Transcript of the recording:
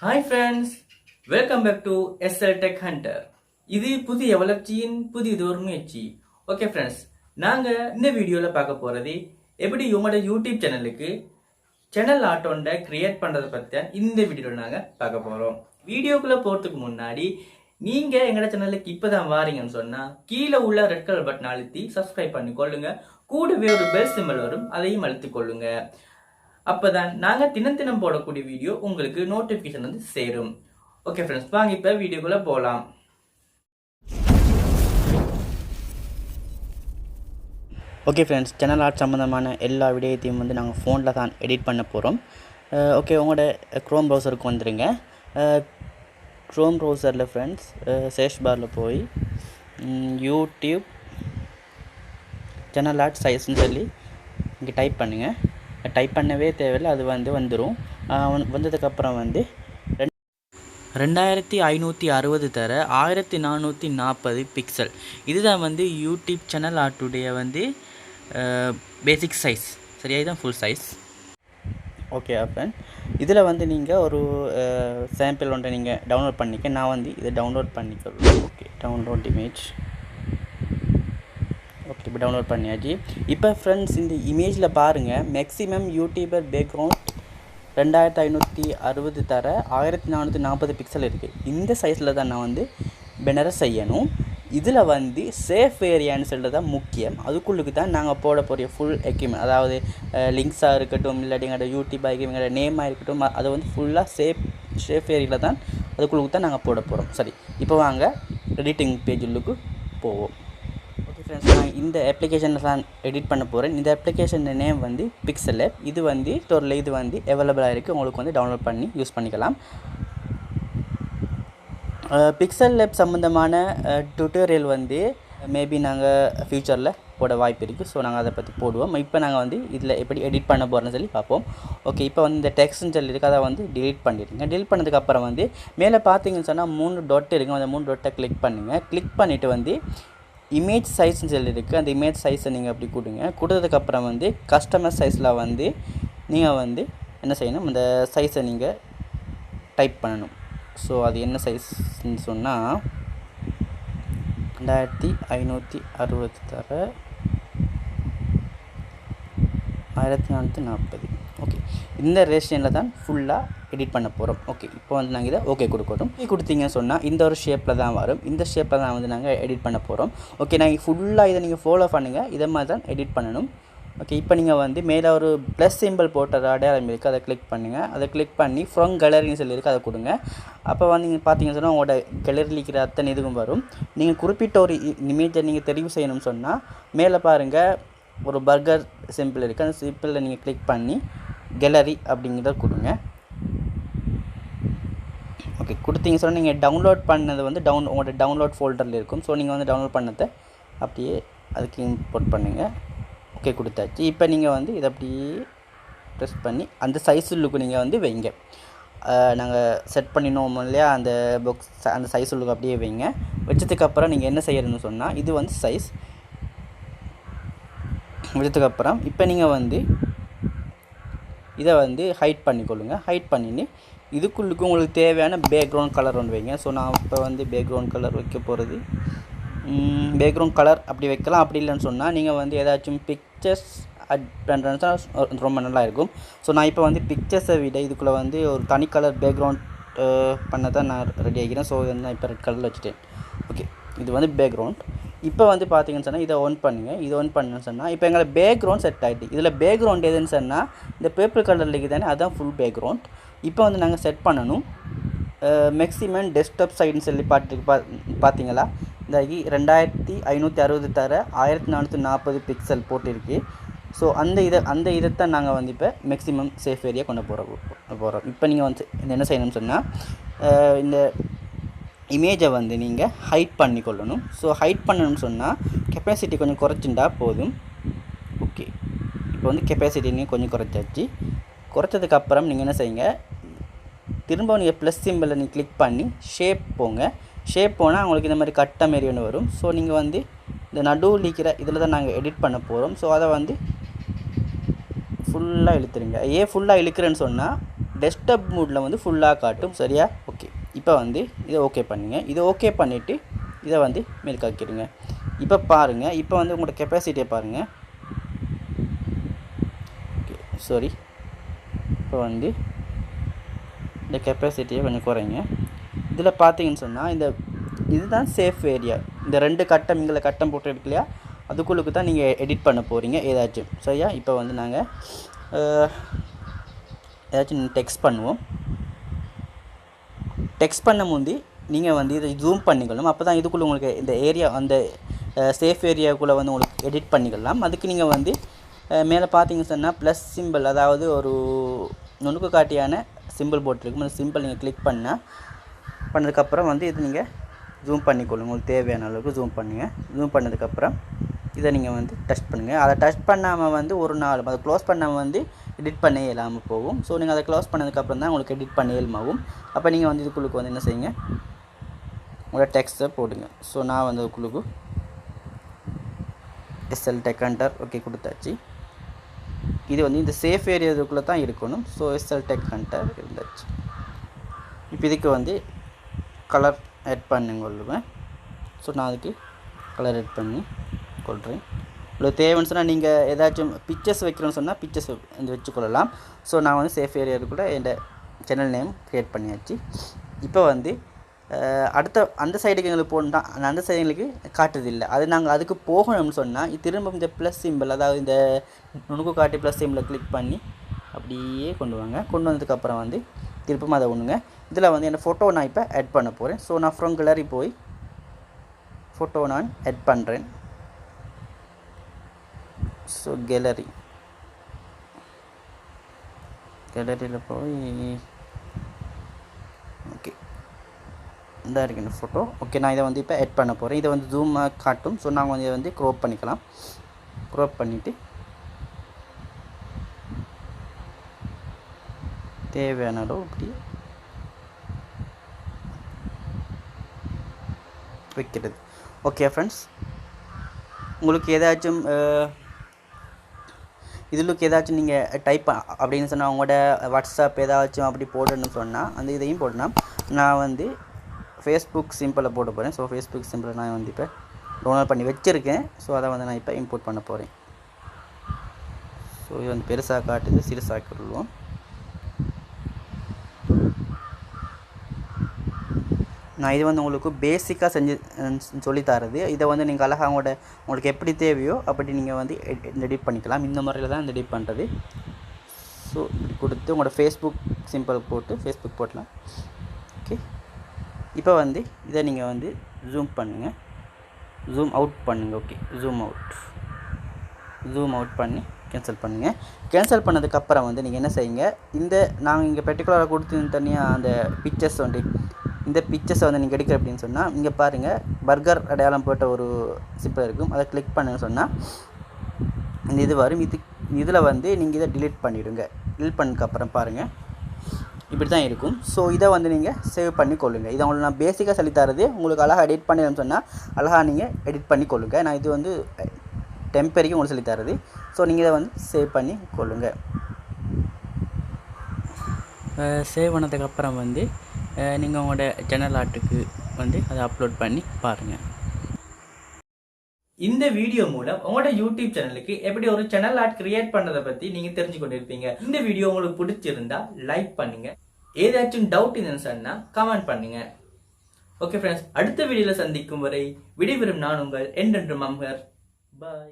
Hi friends, welcome back to SL Tech Hunter. இது புதிய வளர்ச்சியின் புதியதொரு முயற்சி. ஓகே ஃப்ரெண்ட்ஸ், நாங்கள் இந்த வீடியோவில் பார்க்க போகிறது எப்படி உங்களோட யூடியூப் சேனலுக்கு சேனல் ஆட்டோண்ட கிரியேட் பண்ணுறதை பற்றி இந்த வீடியோவில் நாங்கள் பார்க்க போகிறோம். வீடியோக்குள்ளே போகிறதுக்கு முன்னாடி நீங்கள் எங்களோட சேனலுக்கு இப்போ தான் வாரீங்கன்னு சொன்னால் கீழே உள்ள ரெட் கலர் பட்டன் அழுத்தி சப்ஸ்கிரைப் பண்ணி கொள்ளுங்க. கூடவே ஒரு பெல் சிம்பல் வரும், அதையும் அழுத்தி கொள்ளுங்க. அப்பதான் நாங்கள் தினம் போடக்கூடிய வீடியோ உங்களுக்கு நோட்டிஃபிகேஷன் வந்து சேரும். ஓகே ஃப்ரெண்ட்ஸ், வாங்க இப்போ வீடியோக்குள்ளே போகலாம். ஓகே ஃப்ரெண்ட்ஸ், சேனல் ஆர்ட் சம்மந்தமான எல்லா வீடியோத்தையும் வந்து நாங்கள் ஃபோனில் தான் எடிட் பண்ண போகிறோம். ஓகே, உங்களோட க்ரோம் ப்ரௌசருக்கு வந்துடுங்க. க்ரோம் ப்ரௌசரில் ஃப்ரெண்ட்ஸ் சர்ச் பாரில் போய் யூடியூப் சேனல் ஆர்ட் சைஸ்ன்னு சொல்லி இங்கே டைப் பண்ணுங்கள். டைப் பண்ணவே தேவையில்லை, அது வந்துடும். வந்ததுக்கப்புறம் 2560 தர 1440 பிக்சல். இதுதான் யூடியூப் சேனல் ஆர்ட்டுடைய பேசிக் சைஸ். சரியா, இதுதான் ஃபுல் சைஸ். ஓகே அப்பன், இதில் நீங்கள் ஒரு சாம்பிள் ஒன்றை நீங்கள் டவுன்லோட் பண்ணிக்க. நான் இதை டவுன்லோட் பண்ணிக்கிறேன். Okay, download image. ஓகே, இப்போ டவுன்லோட் பண்ணியாச்சு. இப்போ ஃப்ரெண்ட்ஸ், இந்த இமேஜில் பாருங்கள், மேக்ஸிமம் யூடியூபர் பேக்ரவுண்ட் 2560 தர 1440 பிக்சல் இருக்குது. இந்த சைஸில் தான் நான் பேனரை செய்யணும். இதில் சேஃப் ஏரியான்னு சொல்லிட்டு தான் முக்கியம். அதுக்குள்ளுக்கு தான் நாங்கள் போட போகிற ஃபுல் எக்யூப்மெண்ட், அதாவது லிங்க்ஸாக இருக்கட்டும், இல்லாட்டி எங்களோட யூடியூப் எங்களோட நேமாக இருக்கட்டும், அதை ஃபுல்லாக சேஃப் ஏரியாவில் தான் அதுக்குள்ளுக்கு தான் நாங்கள் போட போகிறோம். சரி, இப்போ வாங்க எடிட்டிங் பேஜுள்ளுக்கு போவோம். ஃப்ரெண்ட்ஸ், நான் இந்த அப்ளிகேஷனில் தான் எடிட் பண்ண போகிறேன். இந்த அப்ளிகேஷன் நேம் பிக்சல் ஆப். இது ஸ்டோரில் இது அவைலபிளாக இருக்குது. உங்களுக்கு டவுன்லோட் பண்ணி யூஸ் பண்ணிக்கலாம். பிக்சல் ஆப் சம்மந்தமான டுட்டோரியல் மேபி நாங்கள் ஃப்யூச்சரில் போட வாய்ப்பு இருக்குது. ஸோ நாங்கள் அதை பற்றி போடுவோம். இப்போ நாங்கள் இதில் எப்படி எடிட் பண்ண போகிறோன்னு சொல்லி பார்ப்போம். ஓகே, இப்போ இந்த டெக்ஸ்ட்னு சொல்லி இருக்குது, அதை டிலீட் பண்ணிடுங்க. டிலீட் பண்ணதுக்கப்புறம் மேலே பார்த்தீங்கன்னு சொன்னால் 3 டொட் இருக்குது. அந்த 3 டொட்டை கிளிக் பண்ணுங்கள். கிளிக் பண்ணிவிட்டு இமேஜ் சைஸ்ன்னு சொல்லி இருக்குது. அந்த இமேஜ் சைஸை நீங்கள் அப்படி கொடுங்க. கொடுத்ததுக்கப்புறம் கஸ்டமர் சைஸில் நீங்கள் என்ன செய்யணும், அந்த சைஸை நீங்கள் டைப் பண்ணணும். ஸோ அது என்ன சைஸ்ன்னு சொன்னால் 2560 தர 1440. ஓகே, இந்த ரேஷனில் தான் ஃபுல்லாக எடிட் பண்ண போகிறோம். ஓகே, இப்போ நாங்கள் இதை ஓகே கொடுக்கணும். கொடுத்தீங்கன்னு சொன்னால் இந்த ஒரு ஷேப்பில் தான் வரும். இந்த ஷேப்பில் தான் நாங்கள் எடிட் பண்ண போகிறோம். ஓகே, நாங்கள் ஃபுல்லாக இதை நீங்கள் ஃபாலோ பண்ணுங்கள். இதை மாதிரி தான் எடிட் பண்ணணும். ஓகே, இப்போ நீங்கள் மேலே ஒரு ப்ளஸ் சிம்பிள் போட்ட அடையாளம் இருக்குது, அதை கிளிக் பண்ணுங்கள். அதை கிளிக் பண்ணி ஃப்ரம் கேலரின்னு சொல்லியிருக்கு, அதை கொடுங்க. அப்போ நீங்கள் பார்த்தீங்கன்னு சொன்னால் உங்களோட கேலரியில் இருக்கிற அத்தனை இதுவும் வரும். நீங்கள் குறிப்பிட்ட ஒரு இமேஜை நீங்கள் தெரிவு செய்யணும்னு சொன்னால் மேலே பாருங்கள் ஒரு பர்கர் சிம்பிள் இருக்குது. அந்த சிம்பிளில் நீங்கள் கிளிக் பண்ணி கேலரி அப்படிங்கிறத கொடுங்க. ஓகே, கொடுத்தீங்க சொன்னால் நீங்கள் டவுன்லோட் பண்ணது உங்களோட டவுன்லோட் ஃபோல்டரில் இருக்கும். ஸோ நீங்கள் டவுன்லோட் பண்ணதை அப்படியே அதுக்கு இம்போர்ட் பண்ணுங்கள். ஓகே, கொடுத்தாச்சு. இப்போ நீங்கள் இதை அப்படியே ப்ரெஸ் பண்ணி அந்த சைஸுள்ளுக்கு நீங்கள் வைங்க. நாங்கள் செட் பண்ணினோம் இல்லையா, அந்த பாக்ஸ் அந்த சைஸுள்ளுக்கு அப்படியே வைங்க. வச்சதுக்கப்புறம் நீங்கள் என்ன செய்யணும்னு சொன்னால் இது சைஸ் வச்சதுக்கப்புறம் இப்போ நீங்கள் இதை ஹைட் பண்ணிக்கொள்ளுங்க. ஹைட் பண்ணின்னு இதுக்குள்ளுக்கு உங்களுக்கு தேவையான பேக்ரவுண்ட் கலர் ஒன்று வைங்க. ஸோ நான் இப்போ பேக்ரவுண்ட் கலர் வைக்க போகிறது பேக்ரவுண்ட் கலர் அப்படி வைக்கலாம். அப்படி இல்லைன்னு சொன்னால் நீங்கள் ஏதாச்சும் பிக்சர்ஸ் அட் பண்ணுறதுனா ரொம்ப நல்லா இருக்கும். ஸோ நான் இப்போ பிக்சர்ஸை விட இதுக்குள்ளே ஒரு தனி கலர் பேக்ரவுண்ட் பண்ண தான் நான் ரெடி ஆகிக்கிறேன். ஸோ நான் இப்போ ரெட் கலரில் வச்சுட்டேன். ஓகே, இது பேக்ரவுண்ட். இப்போ பார்த்தீங்கன்னு சொன்னால் இதை ஆன் பண்ணுங்கள். இது ஆன் பண்ணுன்னு சொன்னால் இப்போ எங்களை பேக்ரவுண்ட் செட் ஆகிட்டு. இதில் பேக்ரவுண்ட் எதுன்னு சொன்னால் இந்த பேப்பர் கலரில் இருக்குதானே, அதுதான் ஃபுல் பேக்ரவுண்ட். இப்போ நாங்கள் செட் பண்ணணும். மேக்ஸிமம் டெஸ்க்டாப் சைடுன்னு சொல்லி பார்த்தீங்களா, இந்த 2560 தர 1440 பிக்சல் போட்டிருக்கு. ஸோ அந்த இதைத்தான் நாங்கள் இப்போ மேக்ஸிமம் சேஃப் ஏரியா கொண்டு போகிறோம். இப்போ நீங்கள் என்ன செய்யணும்னு சொன்னால் இந்த இமேஜை நீங்கள் ஹைட் பண்ணிக்கொள்ளணும். ஸோ ஹைட் பண்ணணும்னு சொன்னால் கெப்பாசிட்டி கொஞ்சம் குறைச்சிண்டா போதும். ஓகே, இப்போ கெப்பாசிட்டி நீங்கள் கொஞ்சம் குறைச்சாச்சு. குறைச்சதுக்கப்புறம் நீங்கள் என்ன செய்யுங்க, திரும்ப நீங்கள் ப்ளஸ் சிம்பிளை நீங்கள் கிளிக் பண்ணி ஷேப் போங்க. ஷேப் போனால் உங்களுக்கு இந்த மாதிரி கட்ட மாரி ஒன்று வரும். ஸோ நீங்கள் இந்த நடுவில் இருக்கிற இதில் தான் நாங்கள் எடிட் பண்ண போகிறோம். ஸோ அதை ஃபுல்லாக இழுத்துருங்க. ஏன் ஃபுல்லாக இழுக்கிறேன்னு சொன்னால் டெஸ்க்டாப் மோடில் வந்து ஃபுல்லாக காட்டும். சரியா? ஓகே. இப்போ வந்து இதை ஓகே பண்ணுங்க. இதை ஓகே பண்ணிவிட்டு இதை வந்து மேல்காக்கிடுங்க. இப்போ பாருங்கள், இப்போ வந்து உங்களோட கெப்பாசிட்டியை பாருங்கள். Okay, sorry. இப்போ வந்து இந்த கெப்பாசிட்டியை கொஞ்சம் குறைங்க. இதில் பார்த்தீங்கன்னு சொன்னால் இதுதான் சேஃப் ஏரியா. இந்த 2 கட்டம் இங்கே கட்டம் போட்டு இருக்கு இல்லையா, அதுக்குள்ளுக்கு தான் நீங்கள் எடிட் பண்ண போகிறீங்க ஏதாச்சும். சரியா? இப்போ வந்து நாங்கள் ஏதாச்சும் டெக்ஸ்ட் பண்ணுவோம். டெக்ஸ்ட் பண்ண முந்தி நீங்கள் வந்து இதை ஜூம் பண்ணிக்கணும். அப்போ தான் இதுக்குள்ளே உங்களுக்கு இந்த ஏரியா அந்த சேஃப் ஏரியாவுக்குள்ளே வந்து உங்களுக்கு எடிட் பண்ணிக்கலாம். அதுக்கு நீங்கள் வந்து மேலே பார்த்தீங்கன்னு சொன்னால் ப்ளஸ் சிம்பிள், அதாவது ஒரு நுணுக்கு காட்டியான சிம்பிள் போட்டிருக்கும். அந்த சிம்பிள் நீங்கள் கிளிக் பண்ணதுக்கப்புறம் வந்து இது நீங்கள் ஜூம் பண்ணிக்கொள்ளுங்க. உங்களுக்கு தேவையான அளவுக்கு ஜூம் பண்ணுங்கள். ஜூம் பண்ணதுக்கப்புறம் இதை நீங்கள் வந்து டச் பண்ணுங்கள். அதை டச் பண்ணாமல் வந்து ஒரு நாள் அதை க்ளோஸ் பண்ணாமல் வந்து எடிட் பண்ண இயலாமல் போகும். ஸோ நீங்கள் அதை க்ளோஸ் பண்ணதுக்கப்புறம் தான் உங்களுக்கு எடிட் பண்ண இயல்மாகும். அப்போ நீங்கள் வந்து இதுக்குள்ளுக்கு வந்து என்ன செய்யுங்க, உங்களோட டெக்ஸ்ட்டை போடுங்க. ஸோ நான் வந்து இதுக்குள்ளுக்கு SL டெக் ஹண்டர் ஓகே கொடுத்தாச்சு. இது வந்து இந்த சேஃப் ஏரியாவுக்குள்ளே தான் இருக்கணும். ஸோ SL டெக் ஹண்டர் இருந்தாச்சு. இப்போ இதுக்கு வந்து கலர் ஆட் பண்ணிக்கொள்ளுவேன். ஸோ நான் அதுக்கு கலர் ஆட் பண்ணி கொள்கிறேன். உங்களுக்கு தேவைன்னு சொன்னால் நீங்கள் ஏதாச்சும் பிக்சர்ஸ் வைக்கிறோன்னு சொன்னால் பிக்சர்ஸ் வந்து வச்சுக்கொள்ளலாம். ஸோ நான் வந்து சேஃப் ஏரியாவுக்குள்ள என் சேனல் நேம் க்ரியேட் பண்ணியாச்சு. இப்போ வந்து அடுத்த அந்த சைடுக்கு எங்களுக்கு போனால் அந்த சைடுங்களுக்கு காட்டுறதில்லை. அது நாங்கள் அதுக்கு போகணும்னு சொன்னால் திரும்ப இந்த ப்ளஸ் சிம்பிள், அதாவது இந்த நுணுக்கு காட்டி ப்ளஸ் சிம்பிளை கிளிக் பண்ணி அப்படியே கொண்டு வாங்க. கொண்டு வந்ததுக்கப்புறம் வந்து திருப்பமாக அதை ஒன்றுங்க. இதில் வந்து என்னோடய ஃபோட்டோ நான் இப்போ ஆட் பண்ண போகிறேன். ஸோ நான் ஃப்ரம் கேலரி போய் ஃபோட்டோ நான் ஆட் பண்ணுறேன். ஸோ கேலரியில் போய் ஓகே இந்த இருக்கு இந்த ஃபோட்டோ. ஓகே, நான் இதை வந்து இப்போ ஆட் பண்ண போகிறேன். இதை வந்து ஜூமாக காட்டும். ஸோ நாங்கள் வந்து இதை வந்து க்ரோப் பண்ணிக்கலாம். க்ரோப் பண்ணிவிட்டு தேவையான அளவு இப்படி வைக்கிறது. ஓகே ஃப்ரெண்ட்ஸ், உங்களுக்கு ஏதாச்சும் இதில் ஏதாச்சும் நீங்கள் டைப் அப்படின்னு சொன்னால் உங்களோட வாட்ஸ்அப் ஏதாச்சும் அப்படி போடணும்னு சொன்னால் அந்த இதையும் போடணும். நான் வந்து ஃபேஸ்புக் சிம்பிளை போட போகிறேன். ஸோ ஃபேஸ்புக் சிம்பிளை நான் வந்து இப்போ டவுன்லோட் பண்ணி வச்சுருக்கேன். ஸோ அதை வந்து நான் இப்போ இம்போர்ட் பண்ண போகிறேன். ஸோ இது வந்து பெருசாக காட்டுது, சிறுசாக்கி விடுவோம். நான் இது வந்து உங்களுக்கு பேசிக்காக சொல்லித்தரது. இதை வந்து நீங்கள் அழகாக உங்களுக்கு எப்படி தேவையோ அப்படி நீங்கள் வந்து எடிட் பண்ணிக்கலாம். இந்த முறையில் தான் எடிட் பண்ணுறது. ஸோ இப்படி கொடுத்து உங்களோட ஃபேஸ்புக் சிம்பிள் போட்டு ஃபேஸ்புக் போட்டலாம். ஓகே, இப்போ வந்து இதை நீங்கள் வந்து ஜூம் பண்ணுங்கள், ஜூம் அவுட் பண்ணுங்கள். ஓகே, ஜூம் அவுட் பண்ணி கேன்சல் பண்ணுங்கள். கேன்சல் பண்ணதுக்கப்புறம் வந்து நீங்கள் என்ன செய்யுங்க, நாங்கள் இங்கே பர்டிகுலராக கொடுத்து தனியாக அந்த பிக்சர்ஸ் வந்து இந்த பிக்சர்ஸை வந்து நீங்கள் எடுக்க அப்படின்னு சொன்னால் இங்கே பாருங்கள், பர்கர் அடையாளம் போட்ட ஒரு சிம்பிள் இருக்கும். அதை கிளிக் பண்ணுன்னு சொன்னால் இந்த இது வரும். இதில் வந்து நீங்கள் இதை டிலீட் பண்ணிவிடுங்க. டிலீட் பண்ணதுக்கப்புறம் பாருங்கள் இப்படி தான் இருக்கும். ஸோ இதை வந்து நீங்கள் சேவ் பண்ணி கொள்ளுங்கள். இதை உங்களுக்கு நான் பேசிக்காக சொல்லித்தரது. உங்களுக்கு அழகாக எடிட் பண்ணிடணும்னு சொன்னால் அழகாக நீங்கள் எடிட் பண்ணி கொள்ளுங்கள். நான் இது வந்து டெம்பரரிக்கு உங்களுக்கு சொல்லித்தரது. ஸோ நீங்கள் இதை வந்து சேவ் பண்ணி கொள்ளுங்கள். சேவ் பண்ணதுக்கப்புறம் வந்து நீங்கள் உங்களோட சேனல் ஆர்ட்டுக்கு வந்து அதை அப்லோட் பண்ணி பாருங்கள். இந்த வீடியோ மூலம் உங்களோட யூடியூப் சேனலுக்கு எப்படி ஒரு சேனல் ஆர்ட் கிரியேட் பண்ணுறதை பற்றி நீங்கள் தெரிஞ்சு கொண்டிருப்பீங்க. இந்த வீடியோ உங்களுக்கு பிடிச்சிருந்தா லைக் பண்ணுங்க. ஏதாச்சும் டவுட் இருந்துன்னு சொன்னால் கமெண்ட் பண்ணுங்க. ஓகே ஃப்ரெண்ட்ஸ், அடுத்த வீடியோவில் சந்திக்கும் வரை விடைபெறும் நான் உங்கள் என்றென்றும் அம்ஹர். பாய்.